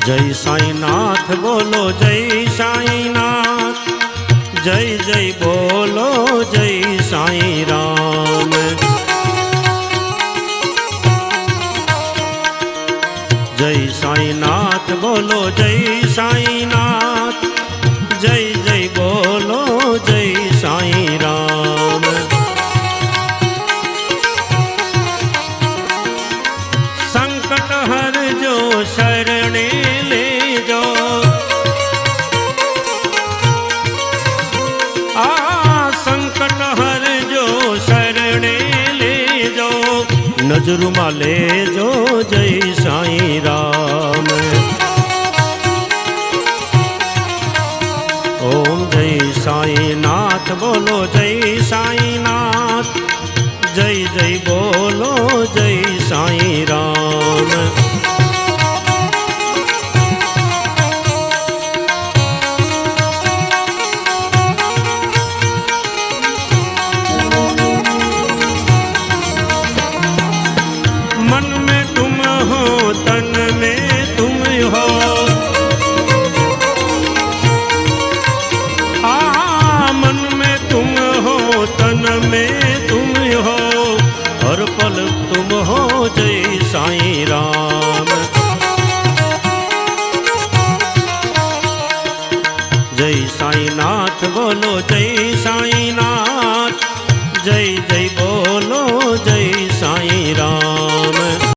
जय साईनाथ बोलो जय साईनाथ, जय जय बोलो जय साईं राम। जय साईनाथ बोलो जय साईनाथ, जय जय बोलो जय साईं राम। संकट हर जो शरणे ले जो, संकट हर जो शरणे ले जो, नजर माले जो जय साईं राम। ओम जय साईनाथ बोलो जय साईनाथ, जय जय बोलो जय साईं राम। मन में तुम हो तन में तुम हो, मन में तुम हो तन में तुम हो, हर पल तुम हो जय साईं राम। जय साईनाथ बोलो जय साईनाथ, जय जय बोलो जय